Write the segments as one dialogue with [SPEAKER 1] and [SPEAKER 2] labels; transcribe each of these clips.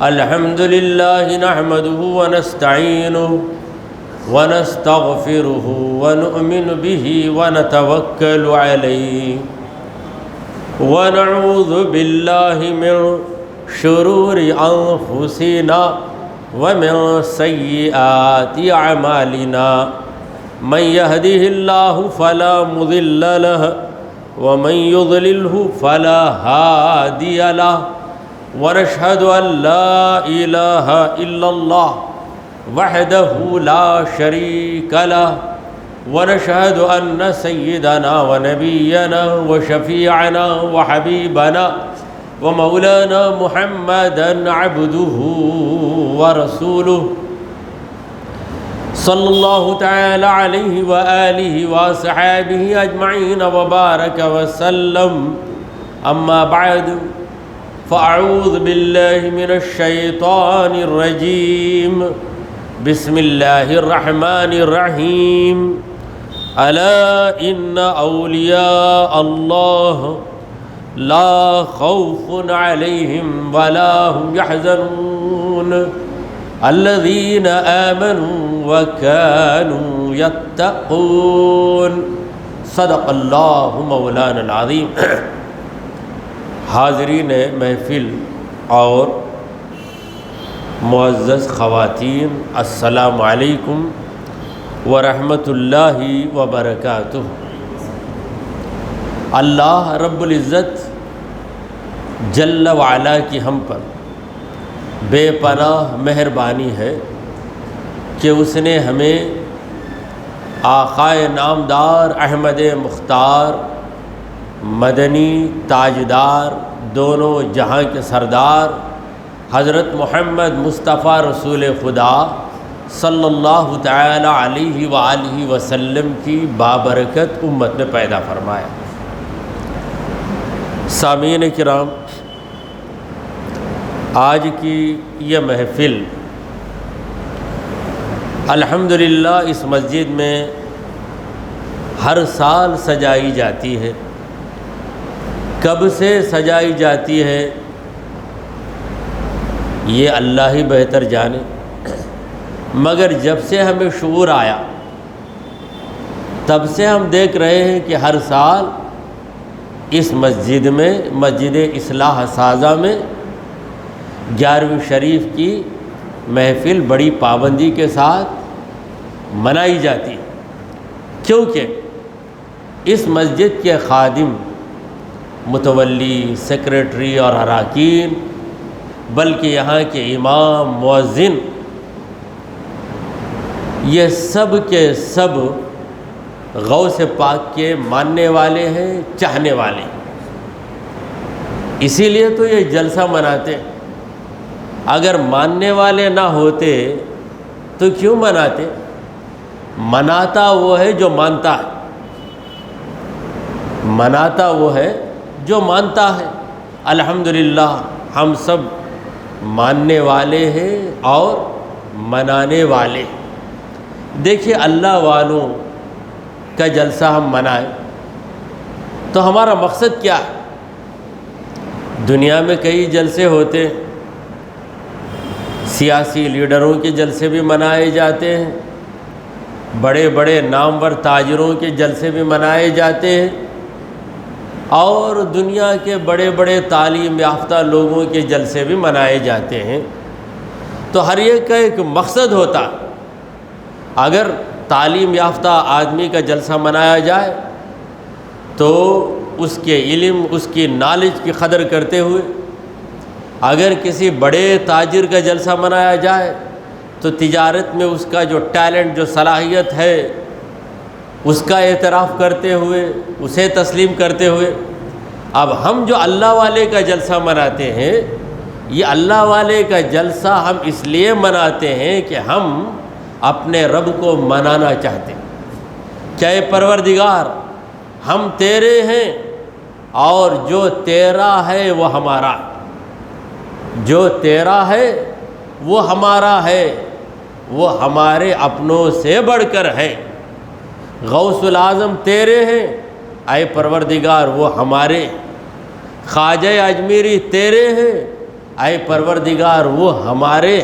[SPEAKER 1] الحمد لله نحمده ونستعينه ونستغفره ونؤمن به ونتوكل عليه ونعوذ بالله من شرور أنفسنا ومن سيئات أعمالنا من يهده الله فلا مضل له ومن يضلله فلا هادي له ونشهد أن لا إله إلا الله وحده لا شريك له ونشهد أن سيدنا ونبينا وشفيعنا وحبيبنا ومولانا محمدا عبده ورسوله صلى الله تعالى عليه وآله وصحابه أجمعين وبارك وسلم. أما بعد فأعوذ بالله من الشيطان الرجيم. بسم الله الرحمن الرحيم. ألا إن أولياء الله لا خوف عليهم ولا هم يحزنون الذين آمنوا وكانوا يتقون. صدق اللہ مولانا العظیم. حاضرین محفل اور معزز خواتین، السلام علیکم ورحمۃ اللہ وبرکاتہ. اللہ رب العزت جل وعلا کی ہم پر بے پناہ مہربانی ہے کہ اس نے ہمیں آقائے نامدار احمد مختار مدنی تاجدار دونوں جہاں کے سردار حضرت محمد مصطفیٰ رسول خدا صلی اللہ تعالی علیہ وآلہ وسلم کی بابرکت امت میں پیدا فرمایا. سامعین کرام، آج کی یہ محفل الحمدللہ اس مسجد میں ہر سال سجائی جاتی ہے. کب سے سجائی جاتی ہے یہ اللہ ہی بہتر جانے، مگر جب سے ہمیں شعور آیا تب سے ہم دیکھ رہے ہیں کہ ہر سال اس مسجد میں، مسجد اصلاح سازہ میں 11ویں شریف کی محفل بڑی پابندی کے ساتھ منائی جاتی، کیونکہ اس مسجد کے خادم، متولی، سیکریٹری اور اراکین، بلکہ یہاں کے امام، مؤذن، یہ سب کے سب غوث پاک کے ماننے والے ہیں، چاہنے والے ہیں. اسی لیے تو یہ جلسہ مناتے. اگر ماننے والے نہ ہوتے تو کیوں مناتے؟ مناتا وہ ہے جو مانتا ہے، مناتا وہ ہے جو مانتا ہے. الحمدللہ ہم سب ماننے والے ہیں اور منانے والے. دیکھیے، اللہ والوں کا جلسہ ہم منائیں تو ہمارا مقصد کیا ہے؟ دنیا میں کئی جلسے ہوتے ہیں، سیاسی لیڈروں کے جلسے بھی منائے جاتے ہیں، بڑے بڑے نامور تاجروں کے جلسے بھی منائے جاتے ہیں، اور دنیا کے بڑے بڑے تعلیم یافتہ لوگوں کے جلسے بھی منائے جاتے ہیں. تو ہر ایک کا ایک مقصد ہوتا. اگر تعلیم یافتہ آدمی کا جلسہ منایا جائے تو اس کے علم، اس کی نالج کی قدر کرتے ہوئے، اگر کسی بڑے تاجر کا جلسہ منایا جائے تو تجارت میں اس کا جو ٹیلنٹ، جو صلاحیت ہے، اس کا اعتراف کرتے ہوئے، اسے تسلیم کرتے ہوئے. اب ہم جو اللہ والے کا جلسہ مناتے ہیں، یہ اللہ والے کا جلسہ ہم اس لیے مناتے ہیں کہ ہم اپنے رب کو منانا چاہتے ہیں. کیا اے پروردگار، ہم تیرے ہیں اور جو تیرا ہے وہ ہمارا، جو تیرا ہے وہ ہمارا ہے، وہ ہمارے اپنوں سے بڑھ کر ہے. غوث العظم تیرے ہیں اے پروردگار، وہ ہمارے. خواجہ اجمیری تیرے ہیں اے پروردگار وہ ہمارے،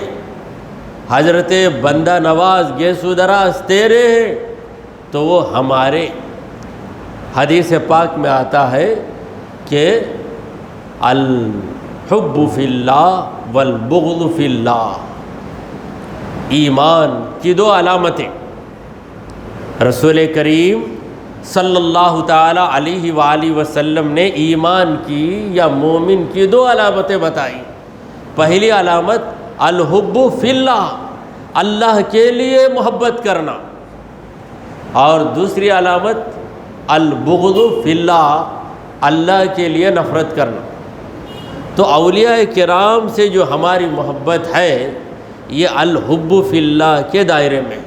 [SPEAKER 1] حضرت بندہ نواز گیسو دراز تیرے ہیں تو وہ ہمارے۔ حدیث پاک میں آتا ہے کہ الحب فی اللہ والبغض فی اللہ، ایمان کی دو علامتیں رسول کریم صلی اللہ تعالی علیہ وآلہ وسلم نے ایمان کی یا مومن کی دو علامتیں بتائی۔ پہلی علامت الحب فی اللہ، اللہ کے لیے محبت کرنا، اور دوسری علامت البغض فی اللہ، اللہ کے لیے نفرت کرنا۔ تو اولیاء کرام سے جو ہماری محبت ہے یہ الحب فی اللہ کے دائرے میں،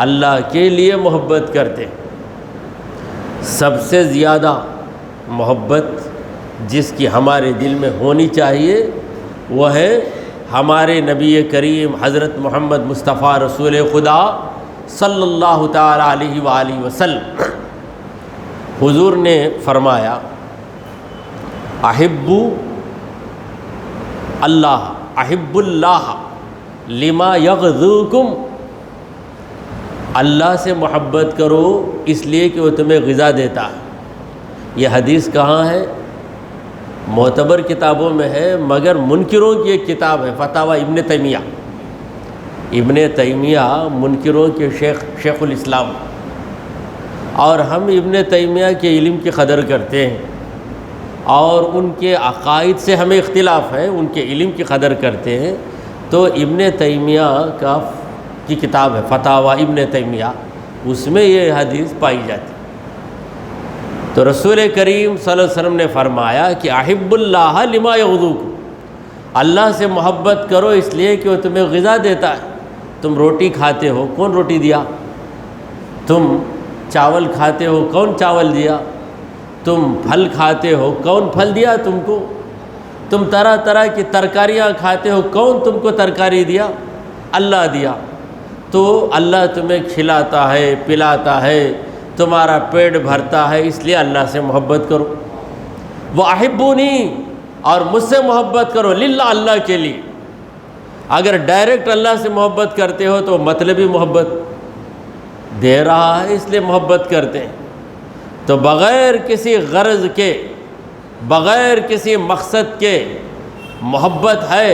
[SPEAKER 1] اللہ کے لیے محبت کرتے ہیں۔ سب سے زیادہ محبت جس کی ہمارے دل میں ہونی چاہیے وہ ہے ہمارے نبی کریم حضرت محمد مصطفیٰ رسول خدا صلی اللہ تعالی علیہ وآلہ وسلم۔ حضور نے فرمایا احب اللہ، احب اللہ لما یغذوکم، اللہ سے محبت کرو اس لیے کہ وہ تمہیں غذا دیتا ہے۔ یہ حدیث کہاں ہے؟ معتبر کتابوں میں ہے، مگر منکروں کی ایک کتاب ہے فتاوی ابن تیمیہ۔ ابن تیمیہ منکروں کے شیخ الاسلام، اور ہم ابن تیمیہ کے علم کی قدر کرتے ہیں اور ان کے عقائد سے ہمیں اختلاف ہے، ان کے علم کی قدر کرتے ہیں۔ تو ابن تیمیہ کی کتاب ہے فتاوی ابن تیمیہ، اس میں یہ حدیث پائی جاتی۔ تو رسول کریم صلی اللہ علیہ وسلم نے فرمایا کہ احب اللہ لما یغذوکم، اللہ سے محبت کرو اس لیے کہ وہ تمہیں غذا دیتا ہے۔ تم روٹی کھاتے ہو، کون روٹی دیا؟ تم چاول کھاتے ہو، کون چاول دیا؟ تم پھل کھاتے ہو، کون پھل دیا تم کو؟ تم طرح طرح کی ترکاریاں کھاتے ہو، کون تم کو ترکاری دیا؟ اللہ دیا۔ تو اللہ تمہیں کھلاتا ہے، پلاتا ہے، تمہارا پیٹ بھرتا ہے، اس لیے اللہ سے محبت کرو۔ وَأَحِبُّونِي، اور مجھ سے محبت کرو، للہ، اللہ کے لیے۔ اگر ڈائریکٹ اللہ سے محبت کرتے ہو تو مطلبی محبت دے رہا ہے اس لیے محبت کرتے ہیں۔ تو بغیر کسی غرض کے، بغیر کسی مقصد کے محبت ہے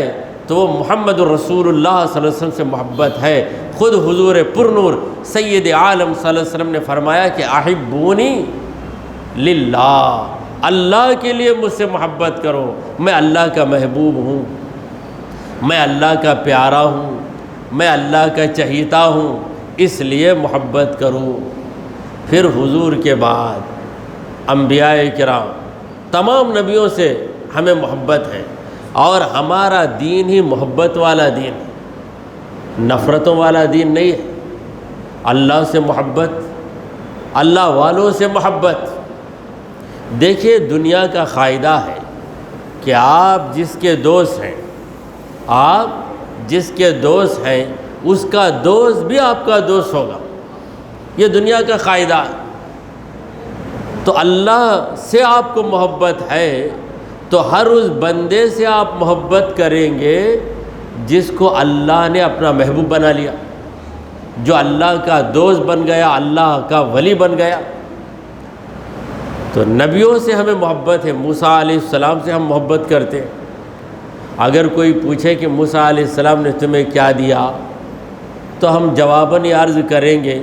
[SPEAKER 1] تو وہ محمد الرسول اللہ صلی اللہ علیہ وسلم سے محبت ہے۔ خود حضور پرنور سید عالم صلی اللہ علیہ وسلم نے فرمایا کہ احبونی للہ، اللہ کے لیے مجھ سے محبت کرو، میں اللہ کا محبوب ہوں، میں اللہ کا پیارا ہوں، میں اللہ کا چہیتا ہوں، اس لیے محبت کرو۔ پھر حضور کے بعد انبیاء کرام، تمام نبیوں سے ہمیں محبت ہے، اور ہمارا دین ہی محبت والا دین ہے، نفرتوں والا دین نہیں ہے۔ اللہ سے محبت، اللہ والوں سے محبت۔ دیکھیے دنیا کا قاعدہ ہے کہ آپ جس کے دوست ہیں، آپ جس کے دوست ہیں اس کا دوست بھی آپ کا دوست ہوگا، یہ دنیا کا قاعدہ ہے۔ تو اللہ سے آپ کو محبت ہے تو ہر اس بندے سے آپ محبت کریں گے جس کو اللہ نے اپنا محبوب بنا لیا، جو اللہ کا دوست بن گیا، اللہ کا ولی بن گیا۔ تو نبیوں سے ہمیں محبت ہے، موسیٰ علیہ السلام سے ہم محبت کرتے ہیں۔ اگر کوئی پوچھے کہ موسیٰ علیہ السلام نے تمہیں کیا دیا تو ہم جواباً یہ عرض کریں گے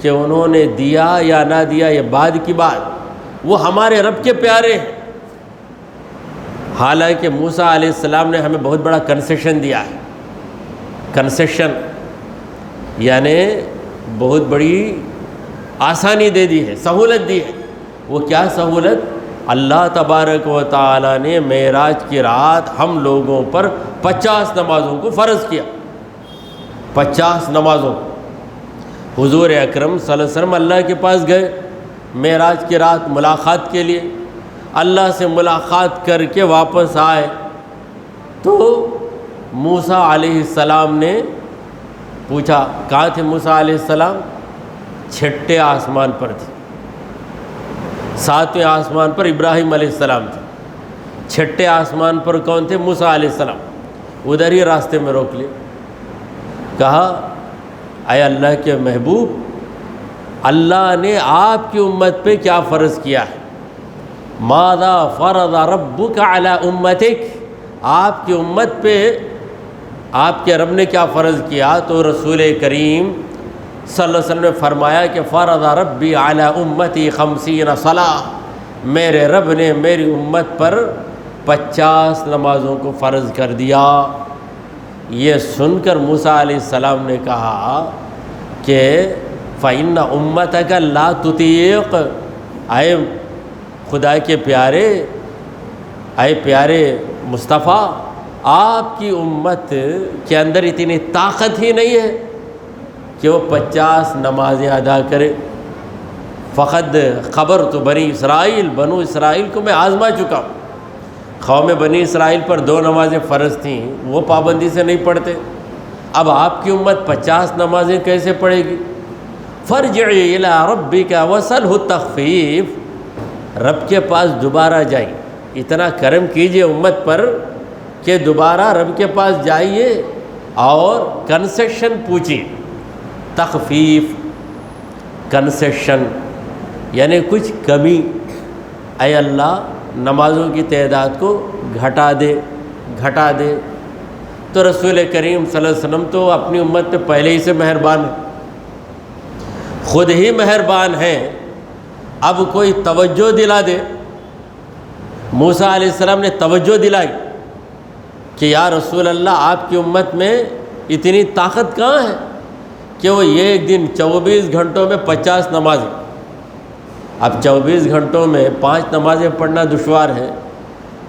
[SPEAKER 1] کہ انہوں نے دیا یا نہ دیا یہ بعد کی بات، وہ ہمارے رب کے پیارے ہیں۔ حالانکہ موسیٰ علیہ السلام نے ہمیں بہت بڑا کنسیشن دیا ہے، کنسیشن یعنی بہت بڑی آسانی دے دی ہے، سہولت دی ہے۔ وہ کیا سہولت؟ اللہ تبارک و تعالیٰ نے معراج کی رات ہم لوگوں پر 50 نمازوں کو فرض کیا، 50 نمازوں کو۔ حضور اکرم صلی اللہ علیہ وسلم اللہ کے پاس گئے معراج کی رات ملاقات کے لیے، اللہ سے ملاقات کر کے واپس آئے تو موسیٰ علیہ السلام نے پوچھا کہاں تھے موسیٰ علیہ السلام؟ 6 آسمان پر تھے، 7ویں آسمان پر ابراہیم علیہ السلام تھے۔ چھٹے آسمان پر کون تھے؟ موسیٰ علیہ السلام. ادھر ہی راستے میں روک لیے. کہا اے اللہ کے محبوب، اللہ نے آپ کی امت پہ کیا فرض کیا ہے؟ ماذا فرض ربک علی امتک، آپ کی امت پہ آپ کے رب نے کیا فرض کیا؟ تو رسول کریم صلی اللہ علیہ وسلم نے فرمایا کہ فرض ربی علی امتی 50 صلاۃ، میرے رب نے میری امت پر 50 نمازوں کو فرض کر دیا. یہ سن کر موسیٰ علیہ السلام نے کہا کہ فَإِنَّ أُمَّتَكَ لَا تُطِيقُ، اے خدا کے پیارے، اے پیارے مصطفیٰ، آپ کی امت کے اندر اتنی طاقت ہی نہیں ہے کہ وہ 50 نمازیں ادا کرے. فقد خبر تو بنی اسرائیل، بنو اسرائیل کو میں آزما چکا ہوں. قوم بنی اسرائیل پر 2 نمازیں فرض تھیں، وہ پابندی سے نہیں پڑھتے. اب آپ کی امت 50 نمازیں کیسے پڑھے گی؟ فارجع الی ربک وسلہ التخفیف، رب کے پاس دوبارہ جائیں، اتنا کرم کیجئے امت پر کہ دوبارہ رب کے پاس جائیے اور کنسیشن پوچھیے. تخفیف، کنسیشن یعنی کچھ کمی. اے اللہ نمازوں کی تعداد کو گھٹا دے. تو رسول کریم صلی اللہ علیہ وسلم تو اپنی امت پہ پہلے ہی سے مہربان ہیں، خود ہی مہربان ہیں. اب کوئی توجہ دلا دے. موسیٰ علیہ السلام نے توجہ دلائی کہ یا رسول اللہ، آپ کی امت میں اتنی طاقت کہاں ہے کہ وہ ایک دن 24 گھنٹوں میں 50 نمازیں. اب 24 گھنٹوں میں 5 نمازیں پڑھنا دشوار ہے،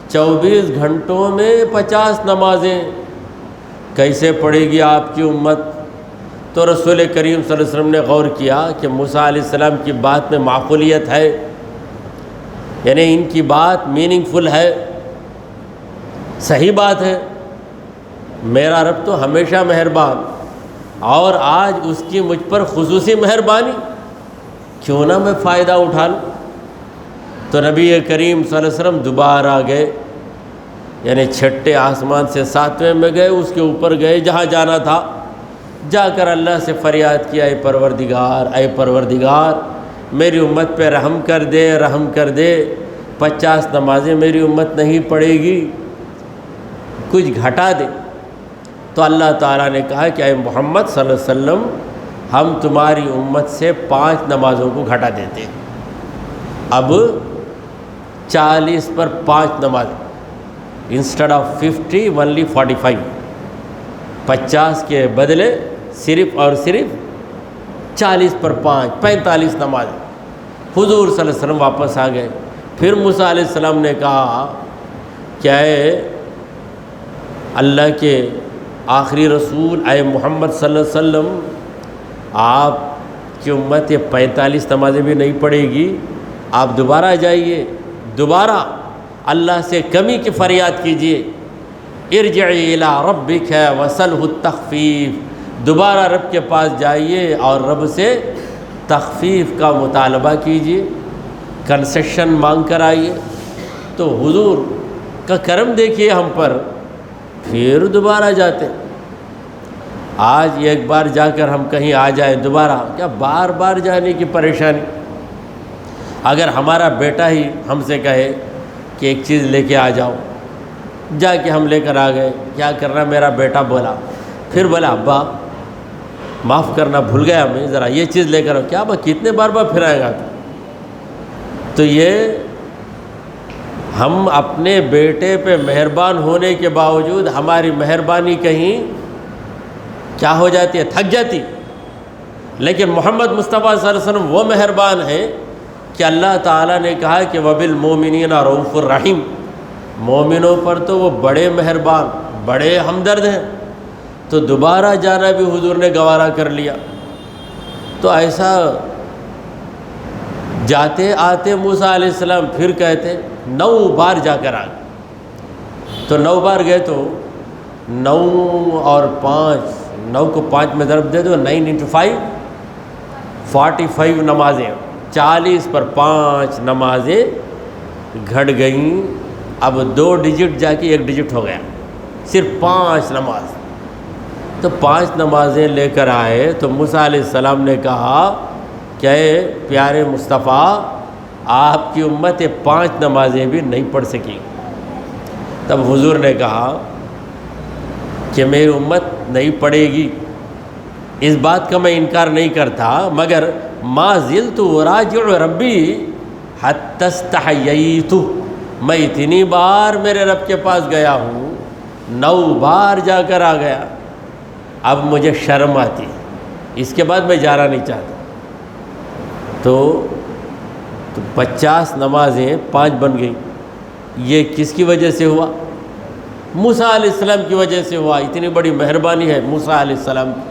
[SPEAKER 1] 24 گھنٹوں میں 50 نمازیں کیسے پڑھے گی آپ کی امت؟ تو رسول کریم صلی اللہ علیہ وسلم نے غور کیا کہ موسیٰ علیہ السلام کی بات میں معقولیت ہے، یعنی ان کی بات میننگ فل ہے، صحیح بات ہے. میرا رب تو ہمیشہ مہربان، اور آج اس کی مجھ پر خصوصی مہربانی، کیوں نہ میں فائدہ اٹھا لوں. تو نبی کریم صلی اللہ علیہ وسلم دوبارہ گئے، یعنی چھٹے آسمان سے 7ویں میں گئے، اس کے اوپر گئے جہاں جانا تھا. جا کر اللہ سے فریاد کیا، اے پروردگار میری امت پہ رحم کر دے. 50 نمازیں میری امت نہیں پڑھے گی، کچھ گھٹا دے. تو اللہ تعالیٰ نے کہا کہ اے محمد صلی اللہ علیہ وسلم، ہم تمہاری امت سے 5 نمازوں کو گھٹا دیتے ہیں. اب 40 پر 5 نماز، انسٹیڈ آف 50 اونلی 45، 50 کے بدلے صرف اور صرف 40 پر 5، 45 نماز. حضور صلی اللہ علیہ وسلم واپس آ گئے. پھر موسیٰ علیہ السلام نے کہا کہ اے اللہ کے آخری رسول، اے محمد صلی اللہ علیہ وسلم، آپ کی امت یہ 45 نمازیں بھی نہیں پڑھے گی. آپ دوبارہ جائیے، دوبارہ اللہ سے کمی کی فریاد کیجیے. ارجع الی ربک وسلہ التخفیف، دوبارہ رب کے پاس جائیے اور رب سے تخفیف کا مطالبہ کیجیے، کنسیشن مانگ کر آئیے. تو حضور کا کرم دیکھیے ہم پر، پھر دوبارہ جاتے. آج ایک بار جا کر ہم کہیں آ جائیں، دوبارہ کیا بار بار جانے کی پریشانی. اگر ہمارا بیٹا ہی ہم سے کہے کہ ایک چیز لے کے آ جاؤ، جا کے ہم لے کر آ گئے، کیا کرنا، میرا بیٹا بولا، پھر بولا ابا معاف کرنا بھول گیا میں، ذرا یہ چیز لے کر آؤ. کیا ابا کتنے بار پھر آئے گا؟ تو یہ ہم اپنے بیٹے پہ مہربان ہونے کے باوجود ہماری مہربانی کہیں کیا ہو جاتی ہے، تھک جاتی. لیکن محمد مصطفیٰ صلی اللہ علیہ وسلم وہ مہربان ہیں کہ اللہ تعالیٰ نے کہا کہ وَبِالْمُؤْمِنِينَ رَءُوفٌ الرحیم، مومنوں پر تو وہ بڑے مہربان، بڑے ہمدرد ہیں. تو دوبارہ جانا بھی حضور نے گوارا کر لیا. تو ایسا جاتے آتے موسیٰ علیہ السلام پھر کہتے 9 بار جا کر آ گئے. تو 9 بار گئے تو 9 اور 5، 9 کو 5 میں ضرب دے دو، 9 into 5 45 نمازیں، 40 پر 5 نمازیں گھٹ گئیں. اب 2 ڈیجٹ جا کے 1 ڈیجٹ ہو گیا، صرف 5 نماز۔ تو 5 نمازیں لے کر آئے تو موسیٰ علیہ السلام نے کہا کہ اے پیارے مصطفیٰ، آپ کی امت 5 نمازیں بھی نہیں پڑھ سکی۔ تب حضور نے کہا کہ میری امت نہیں پڑھے گی، اس بات کا میں انکار نہیں کرتا، مگر ما زلت اراجع ربی حتی استحییت، میں اتنی بار میرے رب کے پاس گیا ہوں، 9 بار جا کر آ گیا، اب مجھے شرم آتی، اس کے بعد میں جانا نہیں چاہتا۔ تو 50 نمازیں 5 بن گئی۔ یہ کس کی وجہ سے ہوا؟ موسیٰ علیہ السلام کی وجہ سے ہوا۔ اتنی بڑی مہربانی ہے موسیٰ علیہ السلام کی۔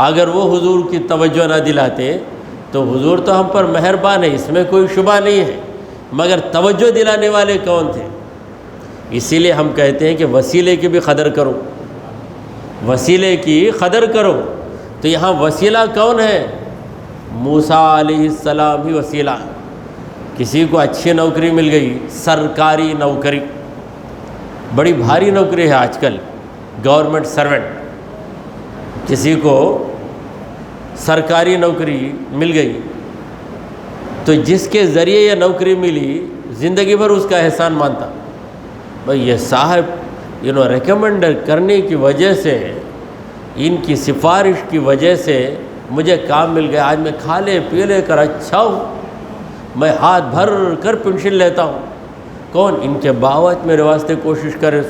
[SPEAKER 1] اگر وہ حضور کی توجہ نہ دلاتے تو حضور تو ہم پر مہربان ہے، اس میں کوئی شبہ نہیں ہے، مگر توجہ دلانے والے کون تھے؟ اسی لیے ہم کہتے ہیں کہ وسیلے کی بھی قدر کرو، وسیلے کی قدر کرو۔ تو یہاں وسیلہ کون ہے؟ موسیٰ علیہ السلام ہی وسیلہ۔ کسی کو اچھی نوکری مل گئی، سرکاری نوکری، بڑی بھاری نوکری ہے آج کل، گورنمنٹ سرونٹ، کسی کو سرکاری نوکری مل گئی تو جس کے ذریعے یہ نوکری ملی زندگی بھر اس کا احسان مانتا، بھئی یہ صاحب ریکمنڈ کرنے کی وجہ سے، ان کی سفارش کی وجہ سے مجھے کام مل گیا، آج میں کھا لے پی لے کر اچھا ہوں، میں ہاتھ بھر کر پینشن لیتا ہوں۔ کون؟ ان کے باوجود میرے واسطے کوشش کرے،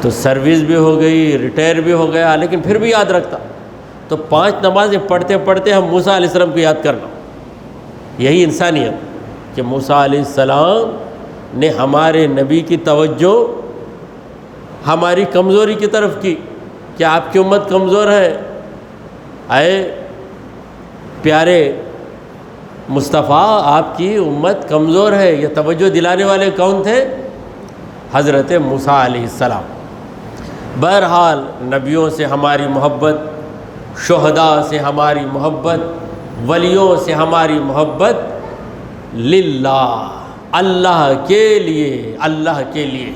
[SPEAKER 1] تو سروس بھی ہو گئی، ریٹائر بھی ہو گیا، لیکن پھر بھی یاد رکھتا۔ تو 5 نمازیں پڑھتے پڑھتے ہم موسیٰ علیہ السلام کو یاد کرنا، یہی انسانیت کہ موسیٰ علیہ السلام نے ہمارے نبی کی توجہ ہماری کمزوری کی طرف کی کہ آپ کی امت کمزور ہے، اے پیارے مصطفیٰ آپ کی امت کمزور ہے۔ یہ توجہ دلانے والے کون تھے؟ حضرت موسیٰ علیہ السلام۔ بہرحال نبیوں سے ہماری محبت، شہداء سے ہماری محبت، ولیوں سے ہماری محبت للہ، اللہ کے لیے، اللہ کے لیے۔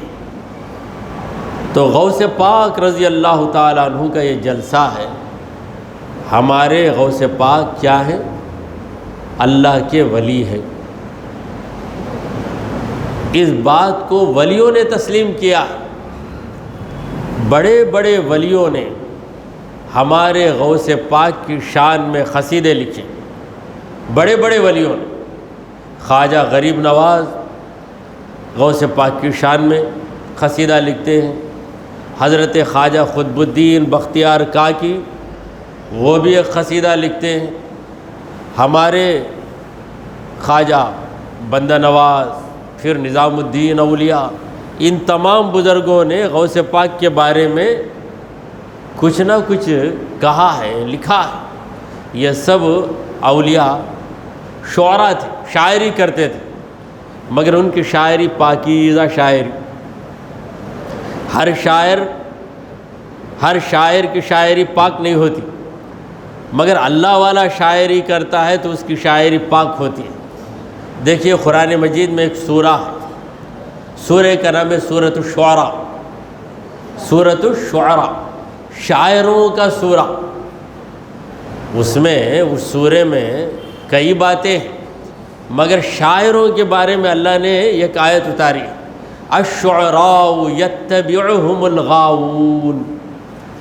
[SPEAKER 1] تو غوث پاک رضی اللہ تعالیٰ عنہ کا یہ جلسہ ہے۔ ہمارے غوث پاک کیا ہے؟ اللہ کے ولی ہے۔ اس بات کو ولیوں نے تسلیم کیا، بڑے بڑے ولیوں نے ہمارے غوث پاک کی شان میں قصیدے لکھے، بڑے بڑے ولیوں نے۔ خواجہ غریب نواز غوث پاک کی شان میں قصیدہ لکھتے ہیں، حضرت خواجہ قطب الدین بختیار کاکی وہ بھی ایک قصیدہ لکھتے ہیں، ہمارے خواجہ بندہ نواز، پھر نظام الدین اولیاء، ان تمام بزرگوں نے غوث پاک کے بارے میں کچھ نہ کچھ کہا ہے، لکھا ہے۔ یہ سب اولیاء شعراء تھے، شاعری کرتے تھے، مگر ان کی شاعری پاکیزہ شاعری۔ ہر شاعر کی شاعری پاک نہیں ہوتی، مگر اللہ والا شاعری کرتا ہے تو اس کی شاعری پاک ہوتی ہے۔ دیکھیے قرآن مجید میں ایک سورہ ہے، سورہ کا نام ہے سورۃ الشعراء، سورۃ الشعراء، شاعروں کا سورہ۔ اس سورے میں کئی باتیں ہیں، مگر شاعروں کے بارے میں اللہ نے ایک آیت اتاری، الشعراء یتبعہم الغاوون۔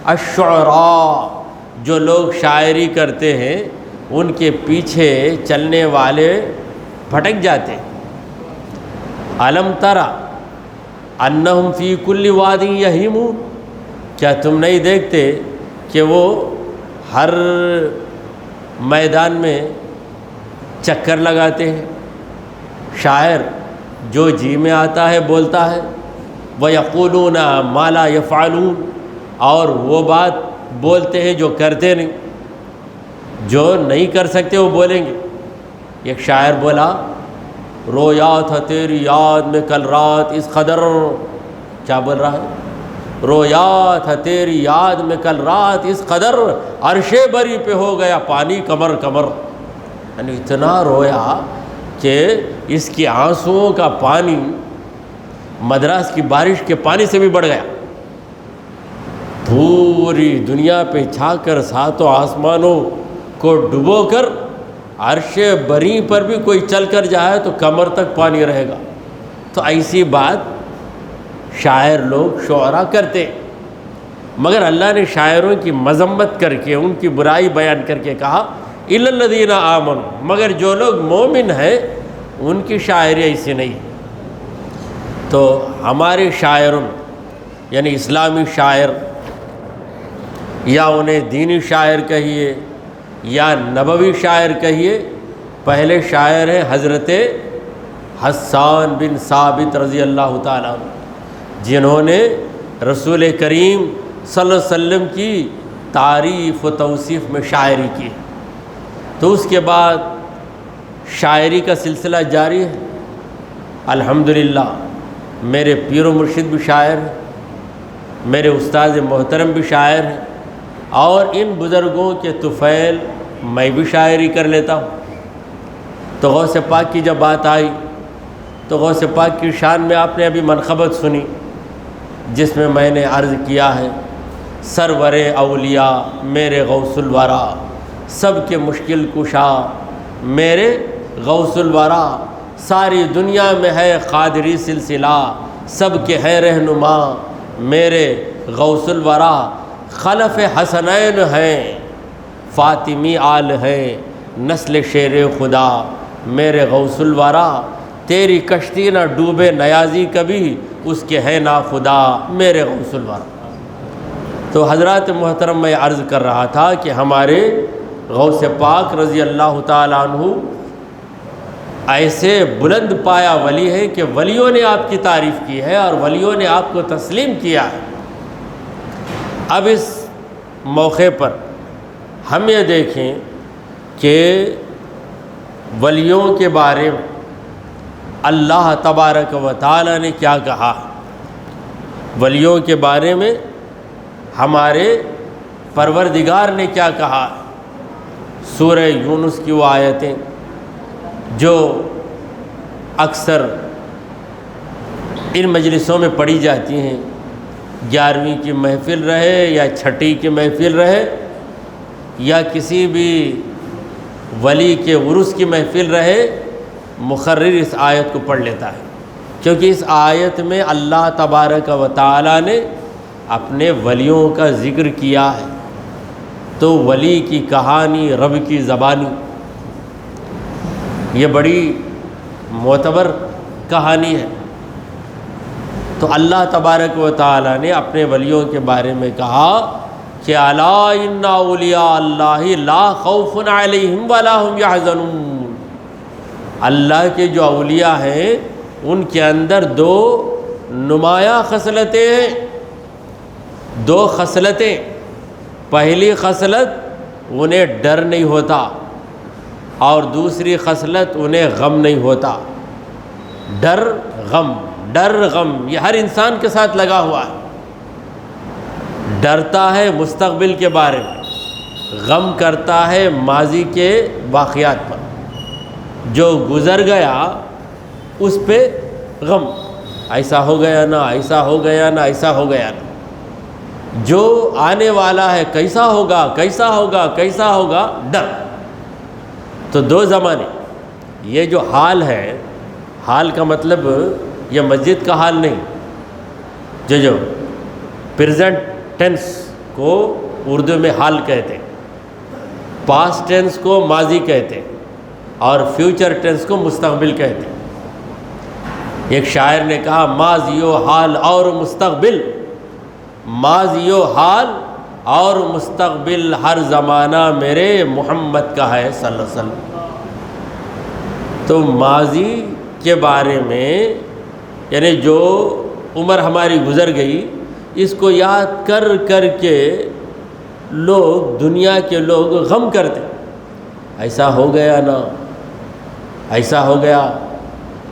[SPEAKER 1] الشعراء، جو لوگ شاعری کرتے ہیں ان کے پیچھے چلنے والے بھٹک جاتے ہیں۔ الم تری انہم فی کل واد یہیمون، کیا تم نہیں دیکھتے کہ وہ ہر میدان میں چکر لگاتے ہیں؟ شاعر جو جی میں آتا ہے بولتا ہے، وَيَقُولُونَ مَا لَا يَفْعَلُونَ، اور وہ بات بولتے ہیں جو کرتے نہیں، جو نہیں کر سکتے وہ بولیں گے۔ ایک شاعر بولا، رویا تھا تیری یاد میں کل رات اس قدر، کیا بول رہا ہے؟ رویا تھا تیری یاد میں کل رات اس قدر، عرش بری پہ ہو گیا پانی کمر کمر۔ یعنی اتنا رویا کہ اس کی آنسوؤں کا پانی مدراس کی بارش کے پانی سے بھی بڑھ گیا، پوری دنیا پہ چھا کر ساتوں آسمانوں کو ڈبو کر عرش بری پر بھی کوئی چل کر جائے تو کمر تک پانی رہے گا۔ تو ایسی بات شاعر لوگ شعراء کرتے، مگر اللہ نے شاعروں کی مذمت کر کے ان کی برائی بیان کر کے کہا الا الذین آمنوا، مگر جو لوگ مومن ہیں ان کی شاعری ایسی نہیں۔ تو ہمارے شاعروں یعنی اسلامی شاعر یا انہیں دینی شاعر کہیے یا نبوی شاعر کہیے، پہلے شاعر ہیں حضرت حسان بن ثابت رضی اللہ تعالیٰ عنہ، جنہوں نے رسول کریم صلی اللہ علیہ وسلم کی تعریف و توصیف میں شاعری کی۔ تو اس کے بعد شاعری کا سلسلہ جاری ہے۔ الحمدللہ میرے پیر و مرشد بھی شاعر ہیں، میرے استاد محترم بھی شاعر ہیں، اور ان بزرگوں کے طفیل میں بھی شاعری کر لیتا ہوں۔ تو غوث پاک کی جب بات آئی تو غوث پاک کی شان میں آپ نے ابھی منقبت سنی، جس میں میں نے عرض کیا ہے سرور اولیاء میرے غوث الورا، سب کے مشکل کشا میرے غوث الورا، ساری دنیا میں ہے قادری سلسلہ، سب کے ہے رہنما میرے غوث الورا، خلف حسنین ہیں فاطمی آل ہیں نسل شیر خدا میرے غوث الورا، تیری کشتی نہ ڈوبے نیازی کبھی اس کے ہے نا خدا میرے غوث الورا۔ تو حضرات محترم میں عرض کر رہا تھا کہ ہمارے غوث پاک رضی اللہ تعالیٰ عنہ ایسے بلند پایا ولی ہے کہ ولیوں نے آپ کی تعریف کی ہے اور ولیوں نے آپ کو تسلیم کیا ہے۔ اب اس موقع پر ہم یہ دیکھیں کہ ولیوں کے بارے میں اللہ تبارک و تعالی نے کیا کہا۔ ولیوں کے بارے میں ہمارے پروردگار نے کیا کہا۔ سورہ یونس کی وہ آیتیں جو اکثر ان مجلسوں میں پڑھی جاتی ہیں، 11ویں کی محفل رہے یا چھٹی کی محفل رہے یا کسی بھی ولی کے عرس کی محفل رہے، مقرر اس آیت کو پڑھ لیتا ہے، کیونکہ اس آیت میں اللہ تبارک و تعالی نے اپنے ولیوں کا ذکر کیا ہے۔ تو ولی کی کہانی رب کی زبانی، یہ بڑی معتبر کہانی ہے۔ تو اللہ تبارک و تعالی نے اپنے ولیوں کے بارے میں کہا کہ الا ان اولیاء اللہ لا خوف علیہم ولا هم یحزنون، اللہ کے جو اولیاء ہیں ان کے اندر دو نمایاں خصلتیں ہیں، دو خصلتیں۔ پہلی خصلت انہیں ڈر نہیں ہوتا اور دوسری خصلت انہیں غم نہیں ہوتا۔ ڈر غم یہ ہر انسان کے ساتھ لگا ہوا ہے۔ ڈرتا ہے مستقبل کے بارے میں، غم کرتا ہے ماضی کے واقعات پر، جو گزر گیا اس پہ غم، ایسا ہو گیا نا، ایسا ہو گیا نا، ایسا ہو گیا نا۔ جو آنے والا ہے کیسا ہوگا کیسا ہوگا کیسا ہوگا، ڈر۔ تو دو زمانے، یہ جو حال ہے، حال کا مطلب یہ مسجد کا حال نہیں، جو پریزنٹ ٹینس کو اردو میں حال کہتے، پاسٹ ٹینس کو ماضی کہتے اور فیوچر ٹینس کو مستقبل کہتے۔ ایک شاعر نے کہا ماضی و حال اور مستقبل، ماضی و حال اور مستقبل ہر زمانہ میرے محمد کا ہے صلی اللہ علیہ وسلم۔ تو ماضی کے بارے میں یعنی جو عمر ہماری گزر گئی، اس کو یاد کر کر کے لوگ، دنیا کے لوگ غم کرتے، ایسا ہو گیا نا، ایسا ہو گیا،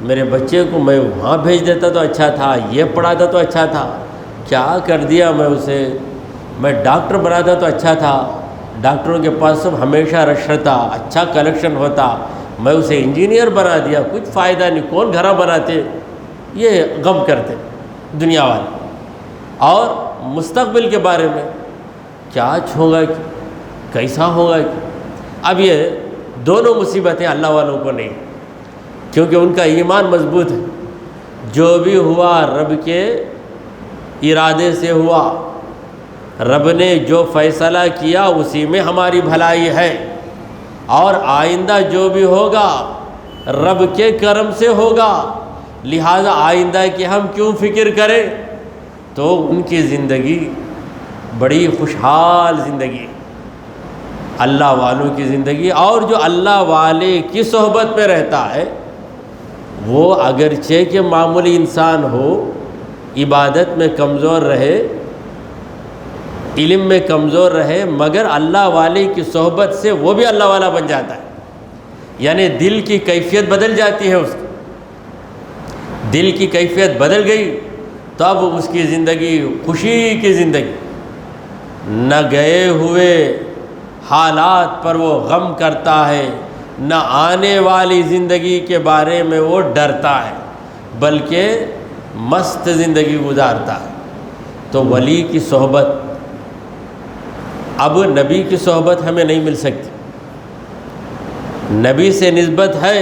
[SPEAKER 1] میرے بچے کو میں وہاں بھیج دیتا تو اچھا تھا، یہ پڑھاتا تو اچھا تھا، کیا کر دیا میں اسے، میں ڈاکٹر بناتا تو اچھا تھا، ڈاکٹروں کے پاس سب ہمیشہ رش رہتا، اچھا کلیکشن ہوتا، میں اسے انجینئر بنا دیا، کچھ فائدہ نہیں، کون گھر بناتے۔ یہ غم کرتے دنیا والے، اور مستقبل کے بارے میں کیا ہوگا، کیسا ہوگا۔ اب یہ دونوں مصیبتیں اللہ والوں کو نہیں، کیونکہ ان کا ایمان مضبوط ہے، جو بھی ہوا رب کے ارادے سے ہوا، رب نے جو فیصلہ کیا اسی میں ہماری بھلائی ہے، اور آئندہ جو بھی ہوگا رب کے کرم سے ہوگا، لہذا آئندہ کی ہم کیوں فکر کریں۔ تو ان کی زندگی بڑی خوشحال زندگی، اللہ والوں کی زندگی، اور جو اللہ والے کی صحبت میں رہتا ہے وہ اگرچہ کہ معمولی انسان ہو، عبادت میں کمزور رہے، علم میں کمزور رہے، مگر اللہ والے کی صحبت سے وہ بھی اللہ والا بن جاتا ہے، یعنی دل کی کیفیت بدل جاتی ہے، اس کی دل کی کیفیت بدل گئی تو اب اس کی زندگی خوشی کی زندگی، نہ گئے ہوئے حالات پر وہ غم کرتا ہے، نہ آنے والی زندگی کے بارے میں وہ ڈرتا ہے، بلکہ مست زندگی گزارتا ہے۔ تو ولی کی صحبت، اب نبی کی صحبت ہمیں نہیں مل سکتی، نبی سے نسبت ہے،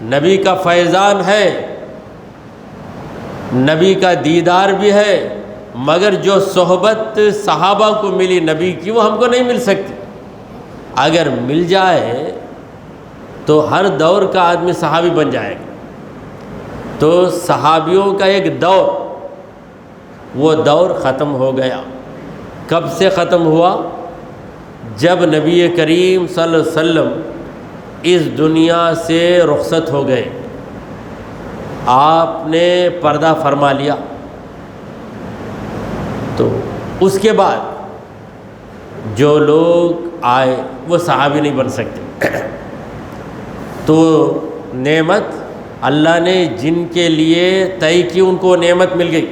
[SPEAKER 1] نبی کا فیضان ہے، نبی کا دیدار بھی ہے، مگر جو صحبت صحابہ کو ملی نبی کی وہ ہم کو نہیں مل سکتی۔ اگر مل جائے تو ہر دور کا آدمی صحابی بن جائے گا۔ تو صحابیوں کا ایک دور، وہ دور ختم ہو گیا۔ کب سے ختم ہوا؟ جب نبی کریم صلی اللہ علیہ وسلم اس دنیا سے رخصت ہو گئے، آپ نے پردہ فرما لیا، تو اس کے بعد جو لوگ آئے وہ صحابی نہیں بن سکتے۔ تو نعمت اللہ نے جن کے لیے طے کی ان کو نعمت مل گئی،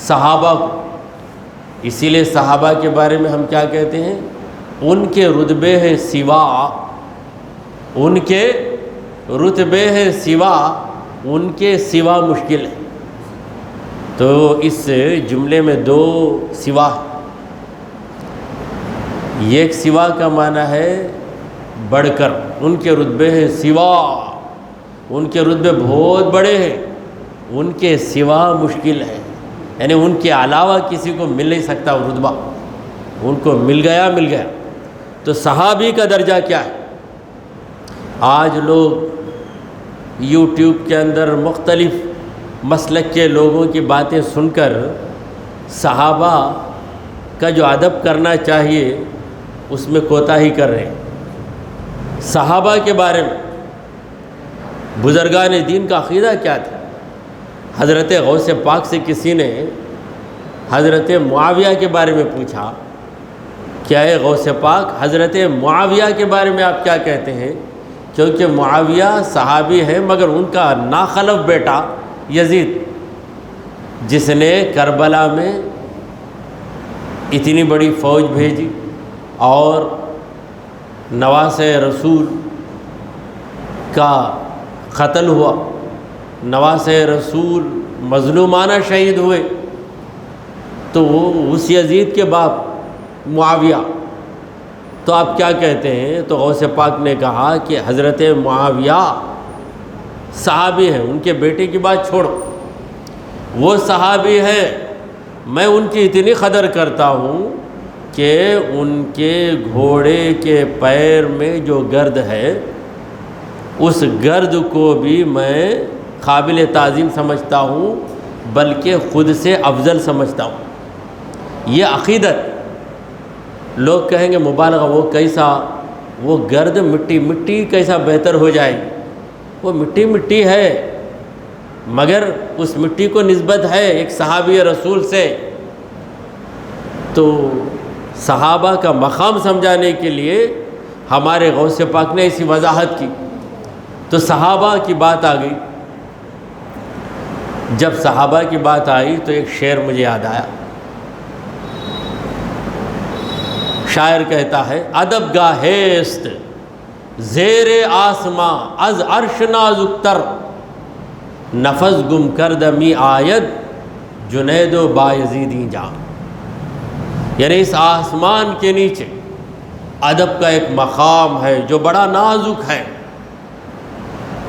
[SPEAKER 1] صحابہ کو۔ اسی لیے صحابہ کے بارے میں ہم کیا کہتے ہیں؟ ان کے رتبے ہیں سوا، ان کے رتبے ہیں سوا، ان کے سوا مشکل ہے۔ تو اس جملے میں دو سوا ہے۔ ایک سوا کا معنی ہے بڑھ کر، ان کے رتبے ہیں سوا، ان کے رتبے بہت بڑے ہیں، ان کے سوا مشکل ہے، یعنی ان کے علاوہ کسی کو مل نہیں سکتا وہ رتبہ، ان کو مل گیا مل گیا۔ تو صحابی کا درجہ کیا ہے؟ آج لوگ یوٹیوب کے اندر مختلف مسلک کے لوگوں کی باتیں سن کر صحابہ کا جو ادب کرنا چاہیے اس میں کوتاہی کر رہے ہیں۔ صحابہ کے بارے میں بزرگان دین کا عقیدہ کیا تھا؟ حضرت غوث پاک سے کسی نے حضرت معاویہ کے بارے میں پوچھا، کیا ہے غوث پاک، حضرت معاویہ کے بارے میں آپ کیا کہتے ہیں؟ کیونکہ معاویہ صحابی ہے، مگر ان کا ناخلف بیٹا یزید، جس نے کربلا میں اتنی بڑی فوج بھیجی اور نواسہ رسول کا قتل ہوا، نواسہ رسول مظلومانہ شہید ہوئے، تو وہ اس یزید کے باپ معاویہ، تو آپ کیا کہتے ہیں؟ تو غوث پاک نے کہا کہ حضرت معاویہ صحابی ہیں، ان کے بیٹے کی بات چھوڑو، وہ صحابی ہیں، میں ان کی اتنی قدر کرتا ہوں کہ ان کے گھوڑے کے پیر میں جو گرد ہے اس گرد کو بھی میں قابل تعظیم سمجھتا ہوں، بلکہ خود سے افضل سمجھتا ہوں۔ یہ عقیدت، لوگ کہیں گے مبالغہ، وہ کیسا، وہ گرد مٹی مٹی کیسا بہتر ہو جائے گی؟ وہ مٹی مٹی ہے، مگر اس مٹی کو نسبت ہے ایک صحابی رسول سے۔ تو صحابہ کا مقام سمجھانے کے لیے ہمارے غوث پاک نے ایسی وضاحت کی۔ تو صحابہ کی بات آ گئی، جب صحابہ کی بات آئی تو ایک شعر مجھے یاد آیا۔ شاعر کہتا ہے، ادب گاہست زیر آسماں از عرش نازک تر، نفس گم کرد می آید جنید و بایزیدی جا. یعنی اس آسمان کے نیچے ادب کا ایک مقام ہے جو بڑا نازک ہے،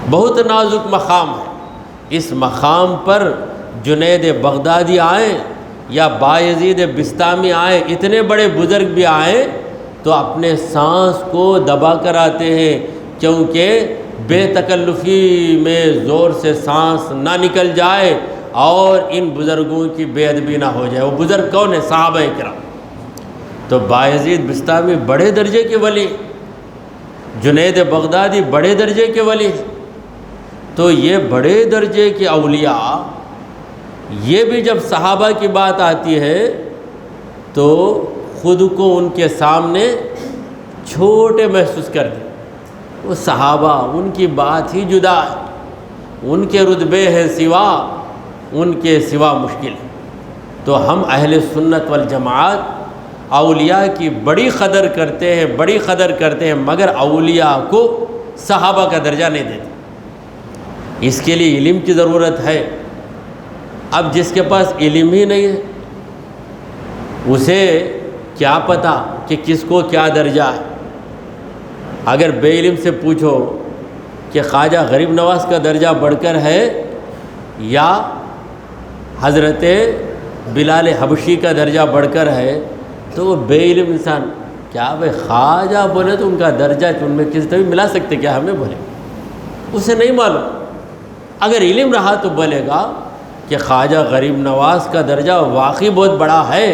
[SPEAKER 1] بہت نازک مقام ہے. اس مقام پر جنید بغدادی آئیں یا بایزید بستامی آئیں، اتنے بڑے بزرگ بھی آئیں تو اپنے سانس کو دبا کر آتے ہیں، کیونکہ بے تکلفی میں زور سے سانس نہ نکل جائے اور ان بزرگوں کی بے ادبی نہ ہو جائے. وہ بزرگ کون ہے؟ صحابہ کرام. تو بایزید بستامی بڑے درجے کے ولی، جنید بغدادی بڑے درجے کے ولی. تو یہ بڑے درجے کے اولیاء، یہ بھی جب صحابہ کی بات آتی ہے تو خود کو ان کے سامنے چھوٹے محسوس کر دیں. وہ صحابہ، ان کی بات ہی جدا ہے، ان کے رتبے ہیں سوا، ان کے سوا مشکل ہے. تو ہم اہل سنت والجماعت اولیاء کی بڑی قدر کرتے ہیں، بڑی قدر کرتے ہیں، مگر اولیاء کو صحابہ کا درجہ نہیں دیتے. اس کے لیے علم کی ضرورت ہے. اب جس کے پاس علم ہی نہیں ہے اسے کیا پتہ کہ کس کو کیا درجہ ہے. اگر بے علم سے پوچھو کہ خواجہ غریب نواز کا درجہ بڑھ کر ہے یا حضرت بلال حبشی کا درجہ بڑھ کر ہے تو وہ بے علم انسان کیا بھائی خواجہ بولے تو ان کا درجہ ان میں کسی طرح ملا سکتے کیا ہمیں بولے؟ اسے نہیں معلوم. اگر علم رہا تو بولے گا کہ خواجہ غریب نواز کا درجہ واقعی بہت بڑا ہے،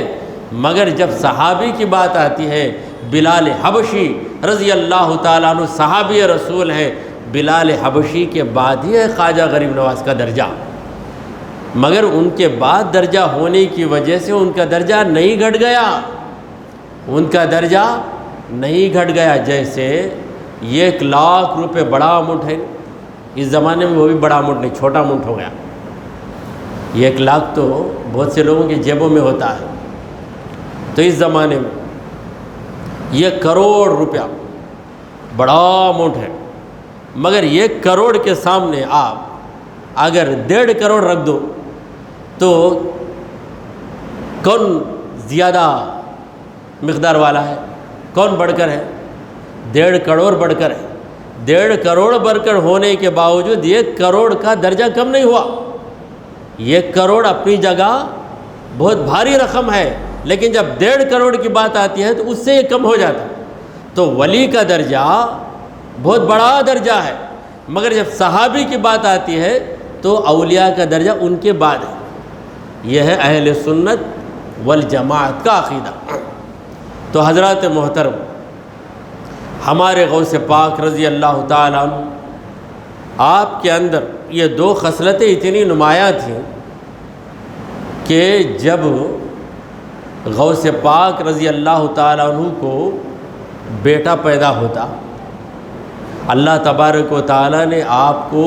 [SPEAKER 1] مگر جب صحابی کی بات آتی ہے، بلال حبشی رضی اللہ تعالیٰ عنہ صحابی رسول ہے، بلال حبشی کے بعد ہی ہے خواجہ غریب نواز کا درجہ، مگر ان کے بعد درجہ ہونے کی وجہ سے ان کا درجہ نہیں گھٹ گیا، ان کا درجہ نہیں گھٹ گیا. جیسے 1,00,000 روپے بڑا اماؤنٹ ہے، اس زمانے میں وہ بھی بڑا اماؤنٹ نہیں، چھوٹا اماؤنٹ ہو گیا. 1,00,000 تو بہت سے لوگوں کی جیبوں میں ہوتا ہے. تو اس زمانے میں 1 کروڑ روپیہ بڑا اماؤنٹ ہے، مگر 1 کروڑ کے سامنے آپ اگر 1.5 کروڑ رکھ دو تو کون زیادہ مقدار والا ہے؟ کون بڑھ کر ہے؟ 1.5 کروڑ بڑھ کر ہے. 1.5 کروڑ بڑھ کر ہونے کے باوجود 1 کروڑ کا درجہ کم نہیں ہوا. 1 کروڑ اپنی جگہ بہت بھاری رقم ہے، لیکن جب 1.5 کروڑ کی بات آتی ہے تو اس سے یہ کم ہو جاتا. تو ولی کا درجہ بہت بڑا درجہ ہے، مگر جب صحابی کی بات آتی ہے تو اولیاء کا درجہ ان کے بعد ہے. یہ ہے اہل سنت والجماعت کا عقیدہ. تو حضرات محترم، ہمارے غوث پاک رضی اللہ تعالیٰ عنہ، آپ کے اندر یہ 2 خصلتیں اتنی نمایاں تھیں کہ جب غوث پاک رضی اللہ تعالیٰ عنہ کو بیٹا پیدا ہوتا، اللہ تبارک و تعالیٰ نے آپ کو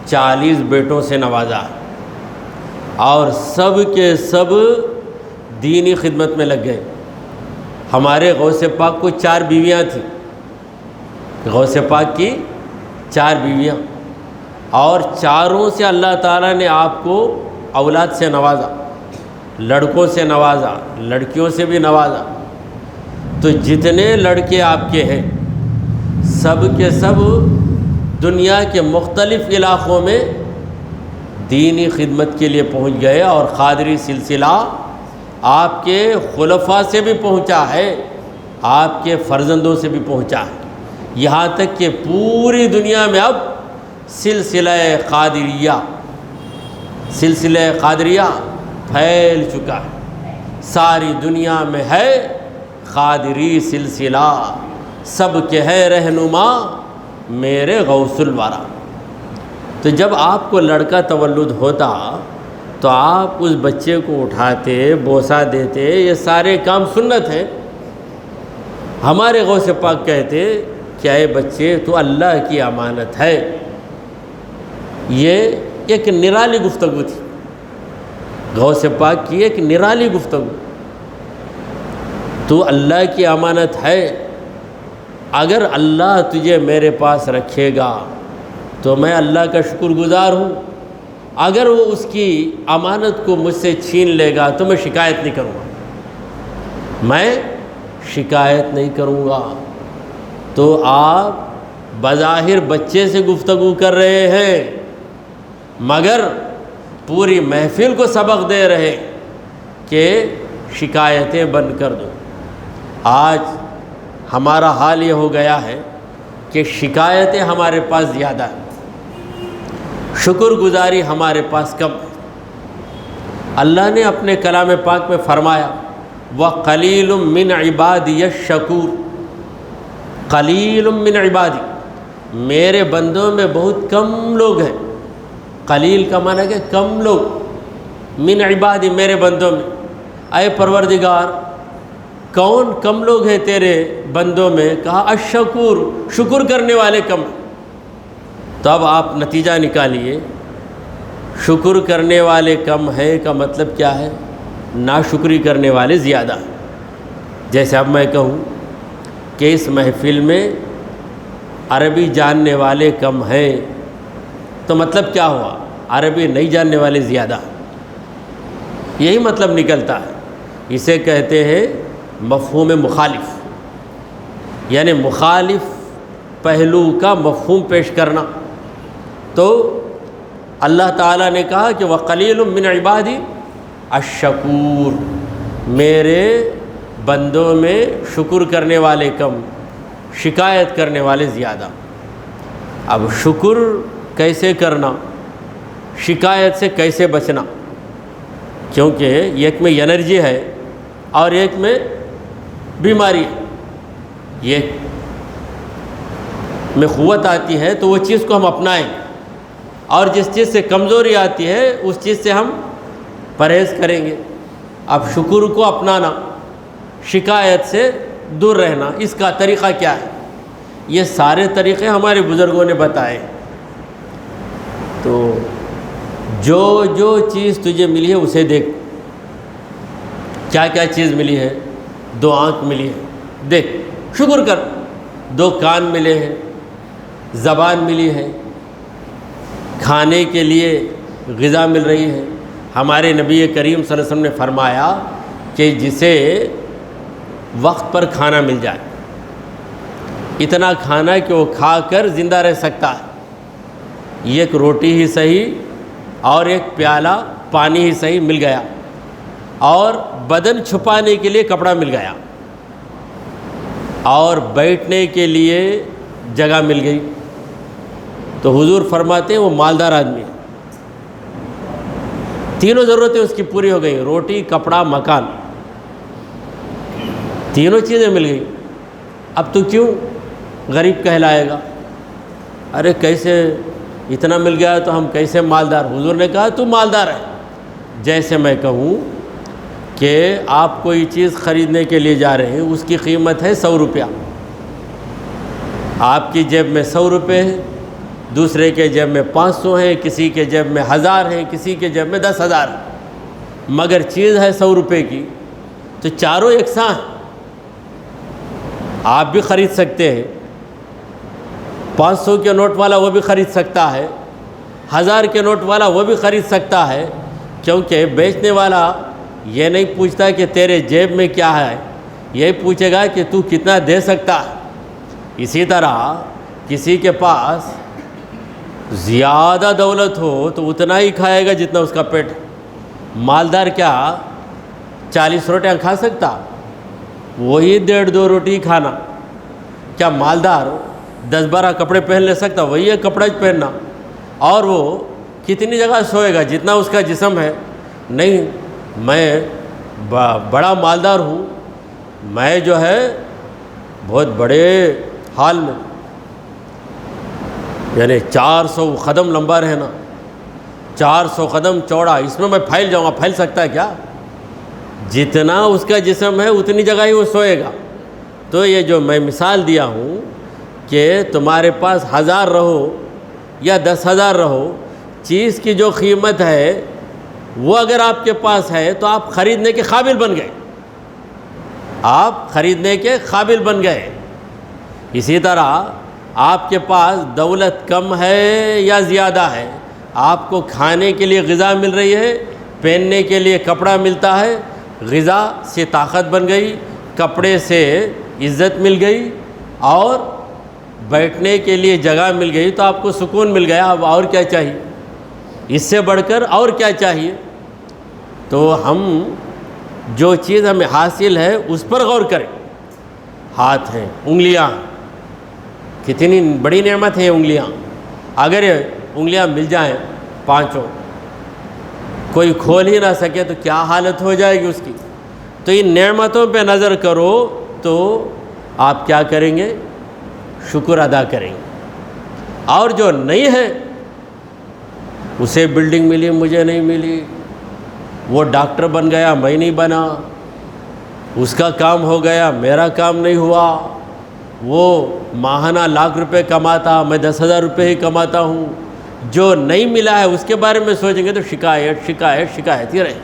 [SPEAKER 1] 40 بیٹوں سے نوازا اور سب کے سب دینی خدمت میں لگ گئے. ہمارے غوث پاک کو 4 بیویاں تھیں، غوث پاک کی 4 بیویاں، اور چاروں سے اللہ تعالیٰ نے آپ کو اولاد سے نوازا، لڑکوں سے نوازا، لڑکیوں سے بھی نوازا. تو جتنے لڑکے آپ کے ہیں سب کے سب دنیا کے مختلف علاقوں میں دینی خدمت کے لیے پہنچ گئے، اور قادری سلسلہ آپ کے خلفاء سے بھی پہنچا ہے، آپ کے فرزندوں سے بھی پہنچا ہے، یہاں تک کہ پوری دنیا میں اب سلسلہ قادریہ پھیل چکا ہے. ساری دنیا میں ہے قادری سلسلہ، سب کے ہے رہنما میرے غوث الورا. تو جب آپ کو لڑکا تولد ہوتا تو آپ اس بچے کو اٹھاتے، بوسہ دیتے، یہ سارے کام سنت ہے. ہمارے غوث پاک کہتے کہ اے بچے تو اللہ کی امانت ہے. یہ ایک نرالی گفتگو تھی، غوث پاک کی ایک نرالی گفتگو. تو اللہ کی امانت ہے، اگر اللہ تجھے میرے پاس رکھے گا تو میں اللہ کا شکر گزار ہوں. اگر وہ اس کی امانت کو مجھ سے چھین لے گا تو میں شکایت نہیں کروں گا، میں شکایت نہیں کروں گا. تو آپ بظاہر بچے سے گفتگو کر رہے ہیں مگر پوری محفل کو سبق دے رہے کہ شکایتیں بند کر دو. آج ہمارا حال یہ ہو گیا ہے کہ شکایتیں ہمارے پاس زیادہ ہیں، شکر گزاری ہمارے پاس کم ہے. اللہ نے اپنے کلام پاک میں فرمایا وَقَلِيلٌ مِّنْ عِبَادِيَ الشَّكُورُ، قلیل من عبادی، میرے بندوں میں بہت کم لوگ ہیں. قلیل کا معنی ہے کہ کم لوگ، من عبادی میرے بندوں میں. اے پروردگار کون کم لوگ ہیں تیرے بندوں میں؟ کہا الشکور، شکر کرنے والے کم. تو اب آپ نتیجہ نکالیے، شکر کرنے والے کم ہیں کا مطلب کیا ہے؟ ناشکری کرنے والے زیادہ ہیں. جیسے اب میں کہوں کہ اس محفل میں عربی جاننے والے کم ہیں تو مطلب کیا ہوا؟ عربی نہیں جاننے والے زیادہ، یہی مطلب نکلتا ہے. اسے کہتے ہیں مفہوم مخالف، یعنی مخالف پہلو کا مفہوم پیش کرنا. تو اللہ تعالیٰ نے کہا کہ وَقَلِيلٌ مِّنْ عِبَادِي الشَّكُورُ، میرے بندوں میں شکر کرنے والے کم، شکایت کرنے والے زیادہ. اب شکر کیسے کرنا، شکایت سے کیسے بچنا؟ کیونکہ ایک میں انرجی ہے اور ایک میں بیماری ہے. ایک میں قوت آتی ہے تو وہ چیز کو ہم اپنائیں، اور جس چیز سے کمزوری آتی ہے اس چیز سے ہم پرہیز کریں گے. اب شکر کو اپنانا، شکایت سے دور رہنا، اس کا طریقہ کیا ہے؟ یہ سارے طریقے ہمارے بزرگوں نے بتائے. تو جو چیز تجھے ملی ہے اسے دیکھ. کیا کیا چیز ملی ہے؟ 2 آنکھ ملی ہے، دیکھ، شکر کر. 2 کان ملے ہیں، زبان ملی ہے، کھانے کے لیے غذا مل رہی ہے. ہمارے نبی کریم صلی اللہ علیہ وسلم نے فرمایا کہ جسے وقت پر کھانا مل جائے، اتنا کھانا کہ وہ کھا کر زندہ رہ سکتا ہے، ایک روٹی ہی صحیح اور ایک پیالہ پانی ہی صحیح مل گیا، اور بدن چھپانے کے لیے کپڑا مل گیا، اور بیٹھنے کے لیے جگہ مل گئی. تو حضور فرماتے ہیں وہ مالدار آدمی ہے. تینوں ضرورتیں اس کی پوری ہو گئی، روٹی، کپڑا، مکان، تینوں چیزیں مل گئی. اب تو کیوں غریب کہلائے گا؟ ارے کیسے اتنا مل گیا تو ہم کیسے مالدار؟ حضور نے کہا تو مالدار ہے. جیسے میں کہوں کہ آپ کوئی چیز خریدنے کے لیے جا رہے ہیں، اس کی قیمت ہے 100 روپیہ، آپ کی جیب میں 100 روپے ہیں، دوسرے کے جیب میں 500 ہیں، کسی کے جیب میں 1000 ہیں، کسی کے جیب میں 10,000 ہیں، مگر چیز ہے 100 روپے کی، تو چاروں یکساں ہیں. آپ بھی خرید سکتے ہیں، 500 کے نوٹ والا وہ بھی خرید سکتا ہے، 1000 کے نوٹ والا وہ بھی خرید سکتا ہے، کیونکہ بیچنے والا یہ نہیں پوچھتا کہ تیرے جیب میں کیا ہے، یہ پوچھے گا کہ تو کتنا دے سکتا ہے. اسی طرح کسی کے پاس زیادہ دولت ہو تو اتنا ہی کھائے گا جتنا اس کا پیٹ. مالدار کیا 40 روٹیاں کھا سکتا؟ وہی 1.5-2 روٹی کھانا. کیا مالدار 10-12 کپڑے پہن لے سکتا؟ وہی ایک کپڑا پہننا. اور وہ کتنی جگہ سوئے گا؟ جتنا اس کا جسم ہے. نہیں، میں بڑا مالدار ہوں، میں جو ہے بہت بڑے حال میں، یعنی 400 قدم لمبا رہنا، 400 قدم چوڑا، اس میں پھیل جاؤں گا. پھیل سکتا ہے کیا؟ جتنا اس کا جسم ہے اتنی جگہ ہی وہ سوئے گا. تو یہ جو میں مثال دیا ہوں کہ تمہارے پاس 1000 رہو یا 10,000 رہو، چیز کی جو قیمت ہے وہ اگر آپ کے پاس ہے تو آپ خریدنے کے قابل بن گئے، آپ خریدنے کے قابل بن گئے. اسی طرح آپ کے پاس دولت کم ہے یا زیادہ ہے، آپ کو کھانے کے لیے غذا مل رہی ہے، پہننے کے لیے کپڑا ملتا ہے، غذا سے طاقت بن گئی، کپڑے سے عزت مل گئی، اور بیٹھنے کے لیے جگہ مل گئی، تو آپ کو سکون مل گیا، اب اور کیا چاہیے؟ اس سے بڑھ کر اور کیا چاہیے؟ تو ہم جو چیز ہمیں حاصل ہے اس پر غور کریں۔ ہاتھ ہیں، انگلیاں، کتنی بڑی نعمت ہے انگلیاں۔ اگر یہ انگلیاں مل جائیں پانچوں، کوئی کھول ہی نہ سکے تو کیا حالت ہو جائے گی اس کی۔ تو ان نعمتوں پہ نظر کرو تو آپ کیا کریں گے؟ شکر ادا کریں گے۔ اور جو نہیں ہے، اسے بلڈنگ ملی مجھے نہیں ملی، وہ ڈاکٹر بن گیا میں نہیں بنا، اس کا کام ہو گیا میرا کام نہیں ہوا، وہ ماہانہ لاکھ روپے کماتا میں 10,000 روپے ہی کماتا ہوں۔ جو نہیں ملا ہے اس کے بارے میں سوچیں گے تو شکایت شکایت شکایت ہی رہے۔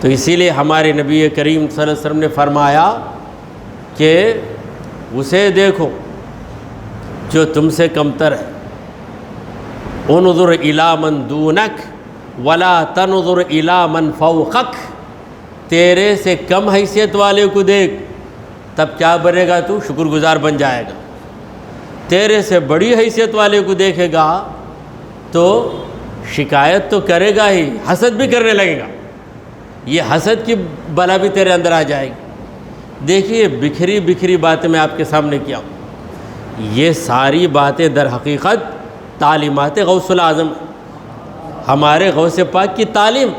[SPEAKER 1] تو اسی لیے ہمارے نبی کریم صلی اللہ علیہ وسلم نے فرمایا کہ اسے دیکھو جو تم سے کمتر ہے، انظر الی من دونک ولا تنظر الی من فوقک، تیرے سے کم حیثیت والے کو دیکھ، تب کیا بنے گا؟ تو شکر گزار بن جائے گا۔ تیرے سے بڑی حیثیت والے کو دیکھے گا تو شکایت تو کرے گا ہی، حسد بھی کرنے لگے گا، یہ حسد کی بلا بھی تیرے اندر آ جائے گی۔ دیکھیے بکھری بکھری باتیں میں آپ کے سامنے کیا ہوں، یہ ساری باتیں در حقیقت تعلیمات غوث العظم، ہمارے غوث پاک کی تعلیم،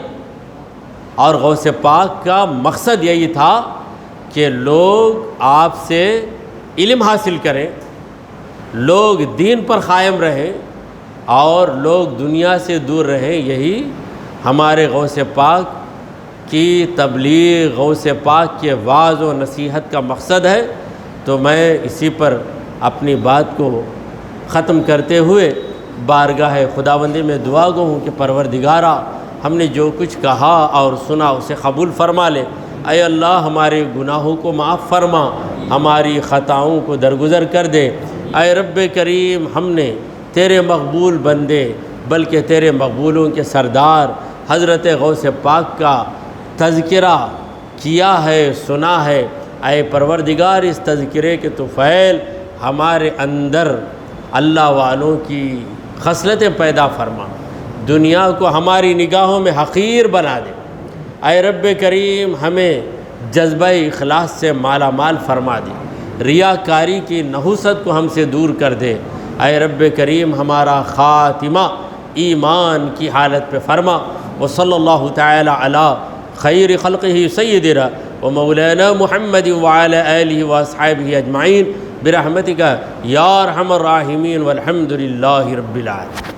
[SPEAKER 1] اور غوث پاک کا مقصد یہی تھا کہ لوگ آپ سے علم حاصل کریں، لوگ دین پر قائم رہیں، اور لوگ دنیا سے دور رہیں۔ یہی ہمارے غوث پاک کی تبلیغ، غوث پاک کے وعظ و نصیحت کا مقصد ہے۔ تو میں اسی پر اپنی بات کو ختم کرتے ہوئے بارگاہ خداوندی میں دعا گو ہوں کہ پروردگارا، ہم نے جو کچھ کہا اور سنا اسے قبول فرما لے۔ اے اللہ ہمارے گناہوں کو معاف فرما، ہماری خطاؤں کو درگزر کر دے۔ اے رب کریم، ہم نے تیرے مقبول بندے بلکہ تیرے مقبولوں کے سردار حضرت غوث پاک کا تذکرہ کیا ہے، سنا ہے۔ اے پروردگار، اس تذکرے کے طفیل ہمارے اندر اللہ والوں کی خصلتیں پیدا فرما، دنیا کو ہماری نگاہوں میں حقیر بنا دے۔ اے رب کریم، ہمیں جذبہ اخلاص سے مالا مال فرما دے، ریاکاری کی نحوست کو ہم سے دور کر دے۔ اے رب کریم، ہمارا خاتمہ ایمان کی حالت پہ فرما۔ وصلی اللہ تعالی علی خیر خلقہ سیدنا و مولانا محمد وعلی آلہ واصحابہ اجمعین برحمتک یا ارحم الراحمین والحمد للہ رب العالمین۔